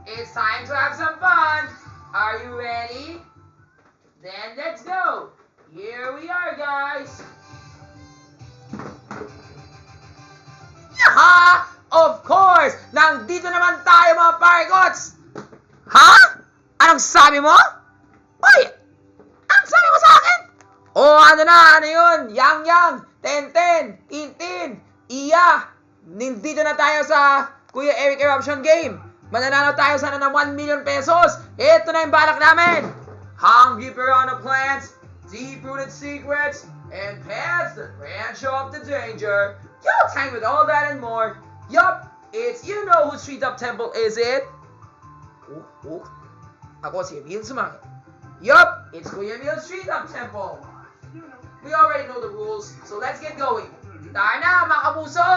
It's time to have some fun. Are you ready? Then let's go. Here we are, guys. Yaha! Of course! Nandito naman tayo, mga Paragots! Ha? Anong sabi mo? Uy! Anong sabi mo sa akin? Oh, ano yun? Yang, Tenten, Tintin, Iya. Nandito na tayo sa Kuya Eric Eruption Game. Mananalo tayo sana ng 1 million pesos. Ito na yung balak namin. Hungry piranha plants, deep-rooted secrets, and paths that branch off the danger. You'll time with all that and more. Yup, it's you know whose Street Up Temple is it? Ako si Emil Sumangit. Yup, it's Kuya Emil's Street Up Temple. We already know the rules, so let's get going. Tara na, mga kapuso!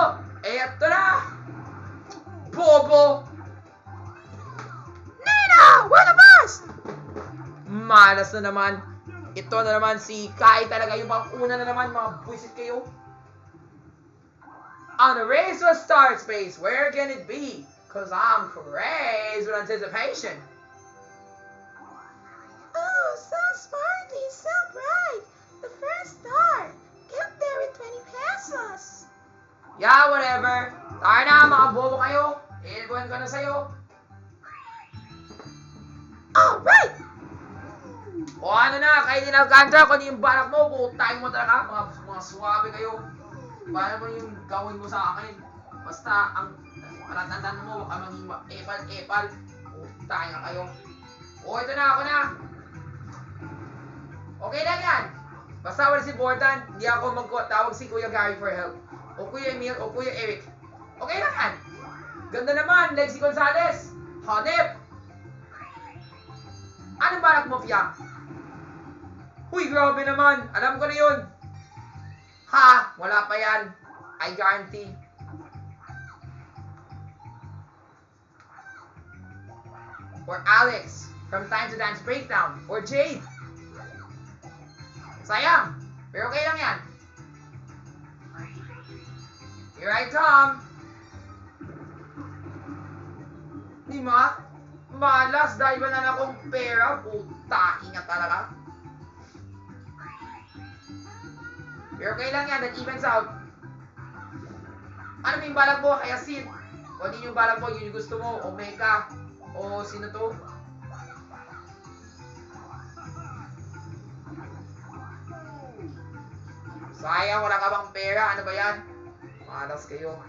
Eto na! Bobo! Nina! Where the bus? Malas na naman. Ito na naman si Kai talaga. Yung mga una na naman, mga buisit kayo. On a race to a start space, where can it be? Cause I'm crazy with anticipation. Oh, so sparkly, so bright. The first star. Get there with 20 pesos. Yeah, whatever. Tara na, mga bobo kayo. Ilikuhan ko na sa'yo. Alright! O ano na, kayo din Alcantara, kung yung balak mo, putay mo talaga. Mga suwabe kayo. Paano mo yung gawin mo sa akin? Basta, ang palatandaan mo, huwag ka maging epal-epal. Putay nga kayo. O, ito na, ako na. Okay lang yan. Basta wala si Bordan, hindi ako magtawag si Kuya Gary for help. O Kuya Emil, o Kuya Eric. Okay lang yan. Ganda naman, Lexi Gonzalez. Hanep. Anong balak mo, Pia? Uy, grabe naman. Alam ko na yun. Ha, wala pa yan. I guarantee. Or Alex, from Time to Dance Breakdown. Or Jade. Sayang, pero okay lang yan. Here I come. Di ma? Malas dahil wala na akong pera. Putaki nga talaga. Pero okay lang yan, that evens out. Ano yung balak mo? Kaya Sid. O hindi yung balak mo, yun yung gusto mo. Omega. O sino to? Sayang, wala ka bang pera? Ano ba yan? Malas kayo.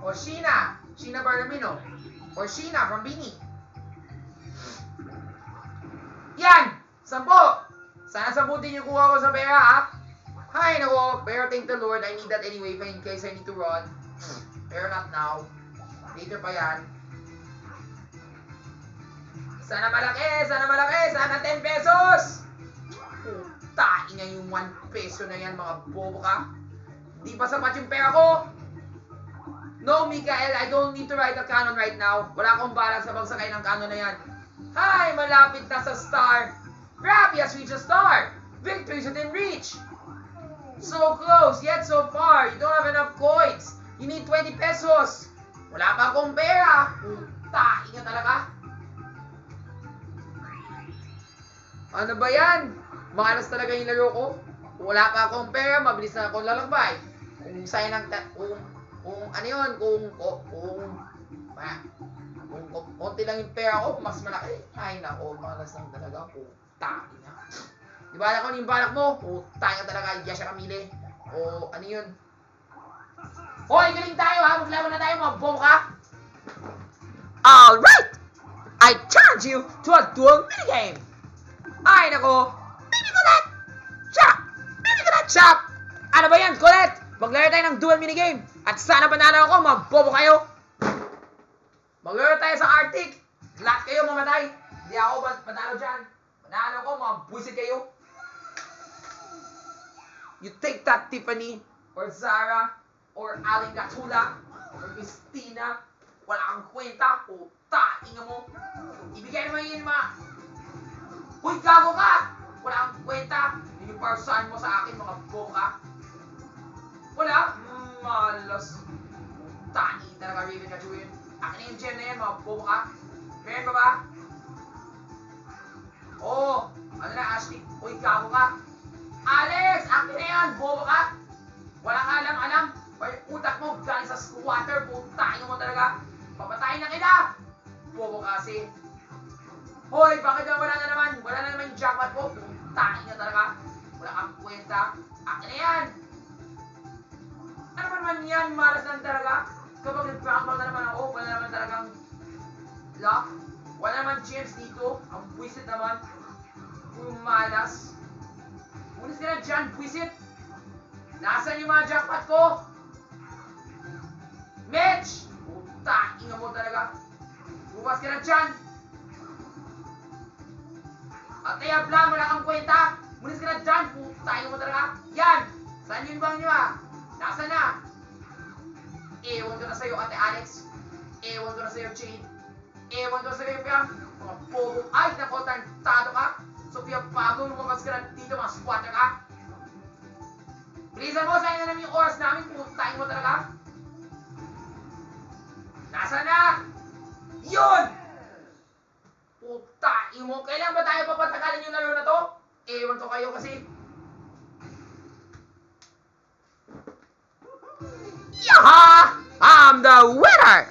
O Sheena. Sheena Barlamino. Or Sheena from Bini. Yan! 10! Sana 10 din yung kuha ko sa pera, ha? Hay, nako. Pero thank the Lord, I need that anyway in case I need to run. Pero not now. Later pa yan. Sana malaki! Sana malaki! Sana 10 pesos! Putain nga yung 1 peso na yan, mga bobo ka. Hindi pa sapat yung pera ko. No, Mikael, I don't need to ride a cannon right now. Wala akong balak sa pagsakay ng cannon na yan. Hi, malapit na sa star. Rappy has reached a star. Victory's within reach. So close, yet so far. You don't have enough coins. You need 20 pesos. Wala pa akong pera. Putain nga talaga. Ano ba yan? Malas talaga yung laro ko. Wala pa akong pera, mabilis na akong lalakbay. Kung sa'yo ng kung ano yun, kung konti lang yung pera ko, mas malaki. Ay nako, malas lang talaga. Putang ina. Di ba alam ko yung balak mo? Putang ina talaga, Yasha Camille. O ano yun? Hoy, galing tayo ha, maglaban na tayo, mga bobo ka. Alright! I challenge you to a duel minigame! Ay nako. Baby Colette! Chop! Baby Colette! Chop! Ano ba yan, Colette? Maglaro tayo ng duel minigame. At sana panalo ako, mga bobo kayo. Maglaro tayo sa Arctic. Lahat kayo mamatay. Hindi ako panalo dyan. Panalo ko, mga buisit kayo. You take that, Tiffany, or Zara, or Aling Gatula, or Christina. Wala kang kwenta. Puta, inga mo. Ibigay naman yun, mga... Uy, gago ka! Wala kang kwenta. Yun yung parsahan mo sa akin, mga bobo ka. Wala? mga bobo ka? Meron ba ba? Oo. Ano na, Ashley? Uy, gago ka. Alex! Akin na yan! Bobo ka! Walang alam-alam. Yung utak mo galing sa squatter. Putahin mo talaga. Papatayin na kita! Bobo kasi. Hoy, bakit na wala na naman? Wala na naman yung jackpot ko. Putahin na talaga. Wala kang kwenta. Akin na yan! Ano ba naman yan? Malas lang talaga. Kapag nagpakambal na naman ako, wala naman talagang luck. Wala naman chance dito. Ang buwisit naman. Puro malas. Unis ka na dyan, buwisit. Nasaan yung mga jackpot ko? Mitch! Puta, ina mo talaga. Bukas ka na dyan. At kaya blang, wala kang kwenta. Unis ka na dyan, puta, ina mo talaga. Yan! Saan yun bang nyo ah? Nasaan na? Ewan ko na sa'yo, Ate Alex. Ewan ko na sa'yo, Jade. Ewan ko na sa'yo, Piang. Mga bobo. Ay, nako, tarantado ka. Sofia Pablo, lumabas ka na dito, mga squatter ka. Bilisan mo, sayang na namin yung oras namin. Putahin mo talaga. Nasaan na? Yun! Putahin mo. Kailan ba tayo papatagalin yung laro na to? Ewan ko kayo kasi. Yaha! I'm the winner!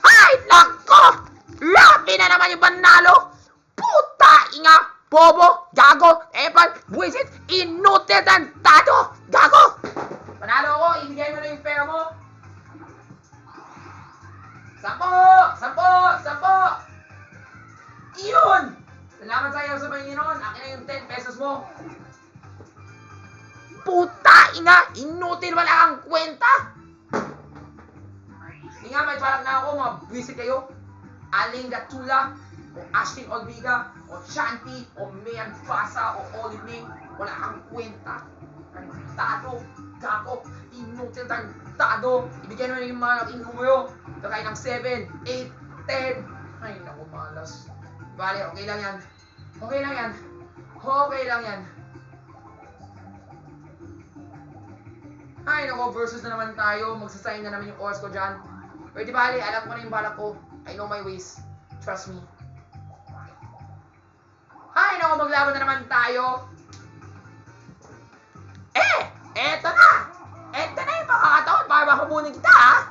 Ay, nako! Labi na naman yung panalo! Puta inga! Bobo! Gago! Epal! Buwisit! Inutil! Tantado! Gago! Panalo ako! Ibigay mo na yung pera mo! 10! Yun! Salamat sa'yo sa Panginoon! Akin na yung 10 pesos mo! Puta inga! Inutil! Wala kang kwenta! Hindi nga, may balak na ako, mga buwisit kayo. Aling Gatula, o Ashling Olviga, o Shanti, o Mayan Fasa, o Olive May, wala kang kwenta. Tantado, gago, inutil, tantado. Ibigay naman yung mga naking numero. Kakain ng 7, 8, 10. Ay, naku, malas. Bale, okay lang yan. Okay lang yan. Okay lang yan. Ay, naku, versus na naman tayo. Magsasayang na naman yung oras ko dyan. Pero di bali, alam ko na yung balak ko. I know my ways. Trust me. Ay, naku, maglaban na naman tayo. Eto na! Eto na yung makakataon para makubunin kita, ha?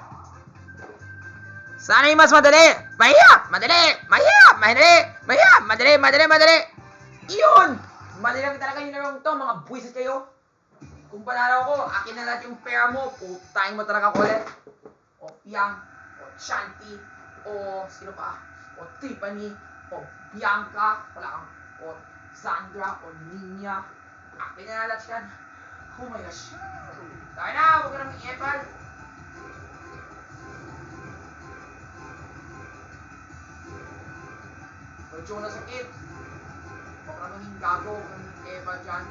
Sana yung mas madali. Mahirap! Madali! Mahirap! Madali! Mahirap! Madali! Madali! Madali! Yun! Madali lang talaga yung larong to, mga buwisit kayo. Kung panalo ko, akin na lahat yung pera mo. Putahin mo talaga ulit. O Piang, o Shanti, o sino pa? O Tiffany, o Bianca, wala kang, o Sandra, o Ninya. Akin na lahat yan. Oh my gosh. Tayo na, huwag ka nang i-epal. Medyo na sakit. Huwag ka nang gago, huwag ka nang i-epal dyan.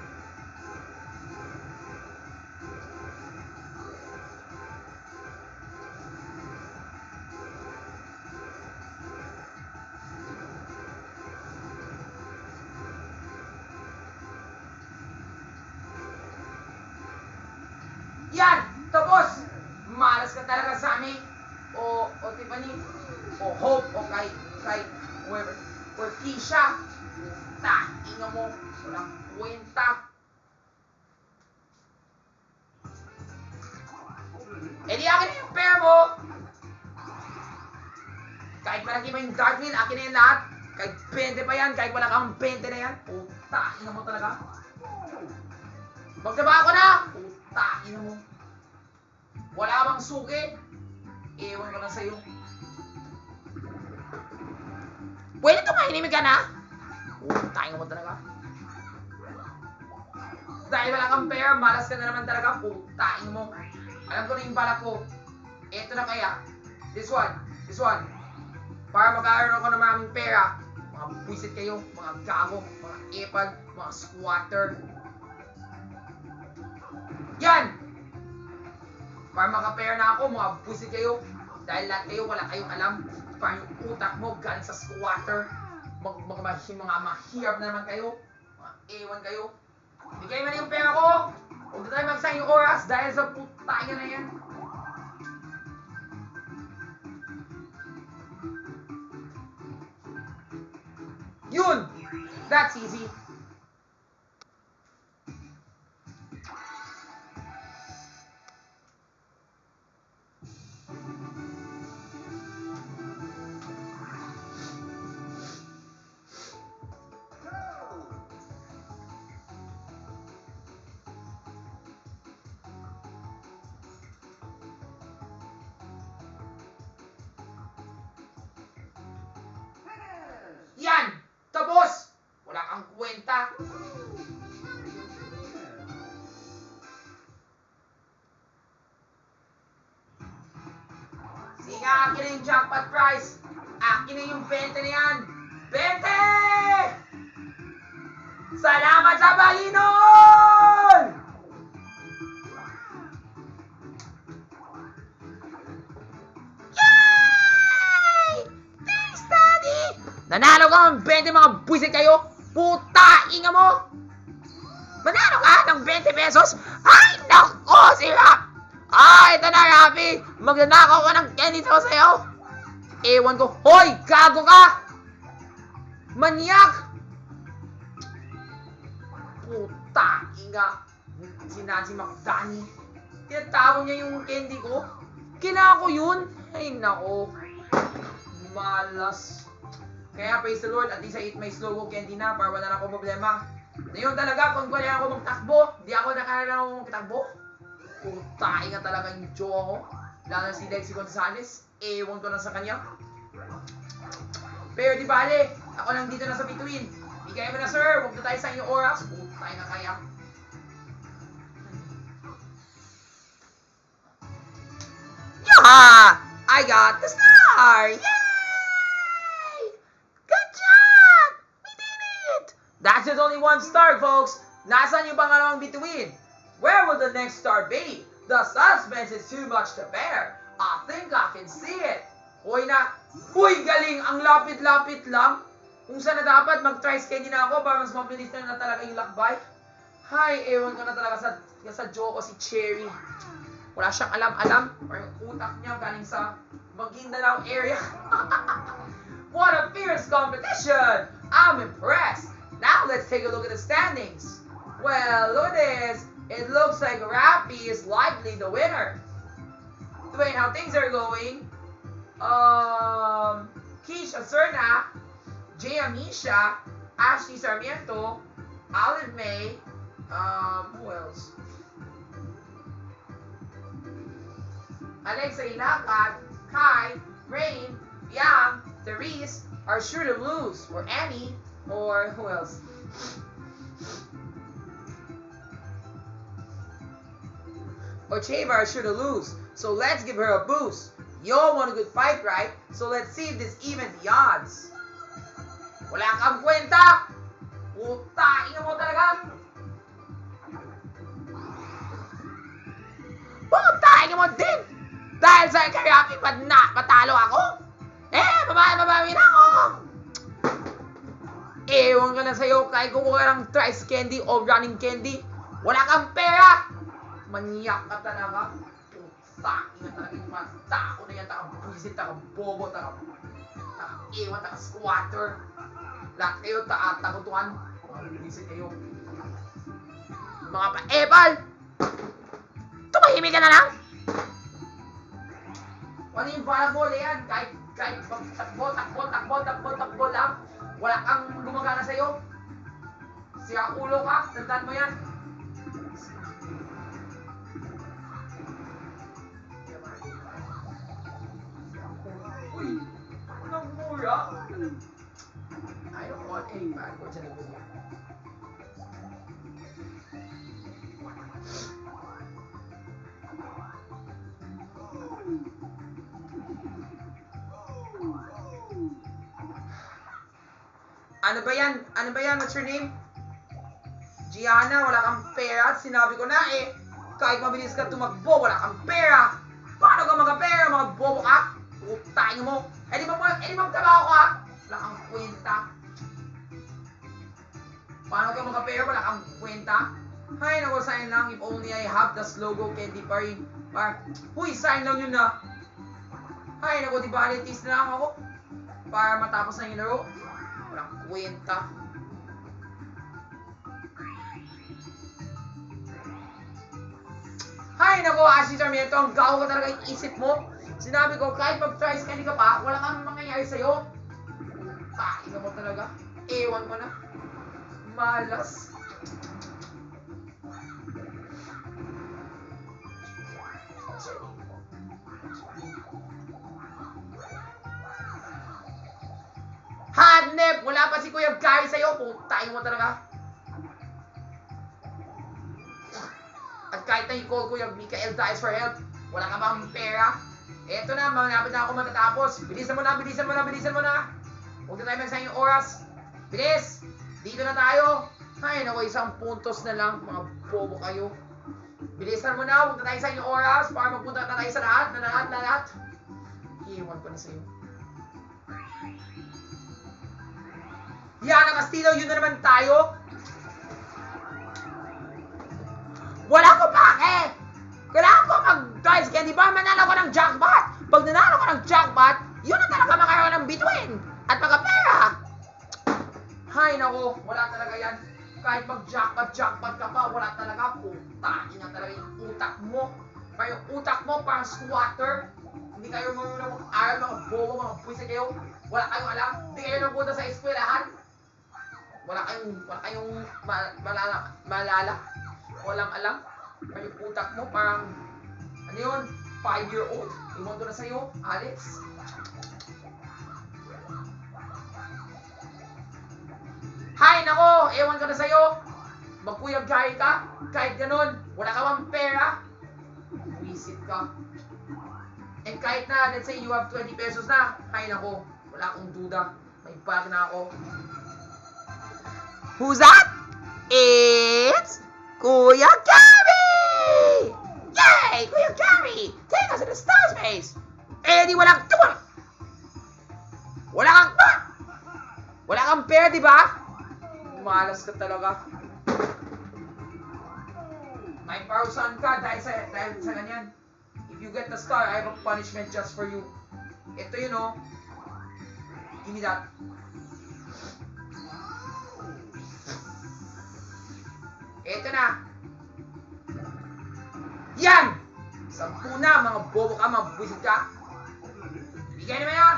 Yan! Tapos! Malas ka talaga sa amin. O Tiffany. O Hope. O kay whoever. O Keisha. Inga mo. Walang kwenta. Di akin na yung pair mo. Kahit malaki pa yung dark wheel, akin na yan lahat. Kahit 20 pa yan, kahit wala kang 20 na yan. Inga mo talaga. Magsaba ako na! Ina mo. Wala bang suki? Ewan ko na sa'yo. Pwede tumahimik ka na? Ina mo talaga. Dahil wala kang pair, malas ka na naman talaga. Ina mo. Alam ko na yung balak ko. Eto na kaya. This one. Para magkakaroon ako ng maraming pera. Mga buwisit kayo, mga gago, mga epal, mga squatter. Yan! Para makapera na ako, mga buwisit kayo. Dahil lahat kayo, wala kayong alam. Para yung utak mo galing sa squatter. Mga mahirap na naman kayo. Mga ewan kayo. Bigay mo na yung pera ko. Huwag na tayo magsayang yung oras dahil sa putaya na yan. That's easy. Yan! Tapos! Wala kang kwenta. Sige, akin na yung jackpot prize. Akin na yung 20 na yan. 20! Salamat sa Panginoon! Yay! Thanks, Daddy! Nanalo ka ng 20 mga buwisit kayo! Puta! Inga mo! Manalo ka ng 20 pesos? Ay, nako! Sira! Ay, ito na, Rafi! Magnanakaw ka ng candy sa sa'yo! Ewan ko. Hoy! Gago ka! Manyak! Puta! Inga! Si Nancy McDani. Tinatawag niya yung candy ko. Kailangan ko yun. Ay, nako. Malas. Kaya praise the Lord, at least I eat my slow go candy na para wala na akong problema. Ngayon talaga, kung kailangan ako magtakbo, di ako nakakailangan magtakbo. Putain nga talaga yung jowa ko. Lalo na si Lexi Gonzalez. Ewan ko na sa kanya. Pero di bale, ako lang dito na sa bituin. Bigay mo na sir, huwag na tayo sa inyong oras. Putain nga kaya. Yeah! I got the star! Yay! Good job! We did it! That's just only one star, folks. Nasaan yung pangalawang bituin? Where will the next star be? The suspense is too much to bear. I think I can see it. Hoy na. Uy, galing. Ang lapit-lapit lang. Kung saan na dapat mag-try candy na ako para mas mabilis na talaga yung lakbay. Hay, ewan ko na talaga sa Joko si Cherry. Wala siyang alam-alam. Or yung utak niya galing sa Maguindanao area. What a fierce competition. I'm impressed. Now let's take a look at the standings. Well, look at this. It looks like Rafi is likely the winner. Dwayne, how things are going? Keisha Serna, Jay Amisha, Ashley Sarmiento, Olive May, who else? Alexa Ilacat, Kai, Rain, Yang, Therese are sure to lose, or Annie, or who else? Ocheva are sure to lose, so let's give her a boost. You all want a good fight, right? So let's see if this evens the odds. Wala kang kwenta! Putain mo talaga! Putain mo din! Dahil sa karapi matalo ako? Mabawi na ako! Ewan ka na sa'yo, kahit kukuha ng Trice Candy o Running Candy, wala kang pera! Manyak ka talaga. Putain nga talaga yung mata ko na yan. Taka-buisit, taka-bobo, taka-ewan, taka-squatter. Lahat kayo, taka-tagutuan. Buisit kayo. Mga pa-epal! Tumahimik ka na lang! Ano yung volleyball yan? Kahit takbo lang. Wala kang gumagana sa'yo. Sira ulo ka. Tandaan mo yan. Uy, anong mura? I don't want any bad words in the video. Ano ba yan? Ano ba yan? What's your name? Gianna, wala kang pera. Sinabi ko na eh. Kahit mabilis ka tumakbo, wala kang pera. Paano ka magka-pera? Mga bobo ka? Utayin mo. Eh di magtrabaho ka? Wala kang kwenta. Paano ka magka-pera? Wala kang kwenta. Hay, naku, sayang lang. If only I have the logo candy pa rin. Huy, sayang lang yun na. Hay, naku, di ba? Litis na lang ako. Para matapos na yung laro. Walang kwenta. Hay nako, Ashley Sarmiento, ang gago ka talaga yung isip mo. Sinabi ko, kahit mag-tries candy ka pa, wala kang mangyayari sa'yo. Pahinga mo talaga. Ewan mo na. Malas. Hanep! Wala pa si Kuya Gary sa'yo. Putang mo talaga. At kahit na i-call ko yung Mikael Dies for Help, wala ka bang pera? Eto na, malapit na ako matatapos. Bilisan mo na, bilisan mo na, bilisan mo na. Huwag na tayo magsayang yung oras. Bilis! Dito na tayo. Ay, naku, isang puntos na lang. Mga bobo kayo. Bilisan mo na, huwag na tayo sa yung oras para magpunta na tayo sa lahat, na lahat. Iiwan ko na sa'yo. Yana Castillo, yun na naman tayo. Wala ko pake! Kailangan ko mag-dice candy bar, manalo ko ng jackpot! Pag nanalo ko ng jackpot, yun na talaga makaroon ng bituin! At magkapera! Hay nako, wala talaga yan. Kahit mag-jackpot ka pa, wala talaga. Putahin na talaga yung utak mo. Kaya yung utak mo parang squatter. Hindi kayo marunong mag-aral, mga bobo, mga puwisa kayo. Wala kayong alam. Hindi kayo napunta sa eskwelahan. Wala kayong malala. Walang alam. Kaya yung utak mo parang, ano yun? 5-year-old. Iwan ko na sa'yo, Alex. Hay nako, ewan ko na sa'yo. Magkuyag gaya ka. Kahit ganun, wala ka bang pera. Visit ka. And kahit na, let's say you have 20 pesos na. Hay nako, wala akong duda. May bag na ako. Who's that? It's Kuya Gary! Yay! Kuya Gary! Take us to the star space! Eh, di walang tuwa! Wala kang pera, di ba? Malas ka talaga. May parusahan ka dahil sa ganyan. If you get the star, I have a punishment just for you. Ito yun, oh. Give me that. Ito na. Yan! 10 na, mga bobo ka, mga buwisit ka. Bigay naman yan.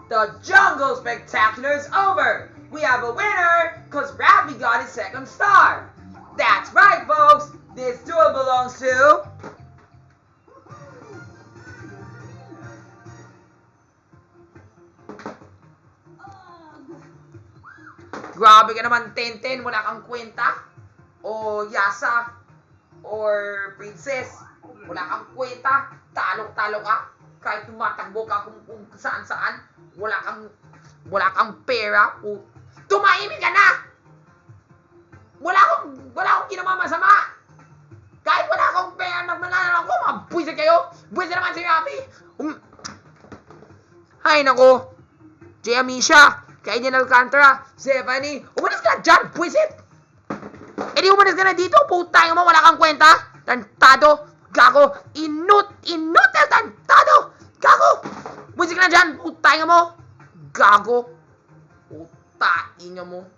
The Jungle Spectacular is over! We have a winner, cause Rappy got his second star! That's right, folks! This duel belongs to... Grabe ka naman, Tenten! Wala kang kwenta? O Yasa? Or Princess? Wala kang kwenta? Talo-talo ka? Kahit tumatakbo ka kung saan-saan? Wala kang pera? Tumahimik ka na! Wala akong ginawa masama! Kahit wala akong pera, nagmanalo ako, mga buwisa kayo! Buwisa naman si Rafi! Ay nako! Jay Amisha! Kainin Alcantara! Stephanie! Umalis ka na dyan! Buwisit! E di umalis ka na dito! Putang mo! Wala kang kwenta! Tantado! Gago! Inutil! Tantado! Gago! Buwisit ka na dyan! Putang mo! Gago! Putang mo!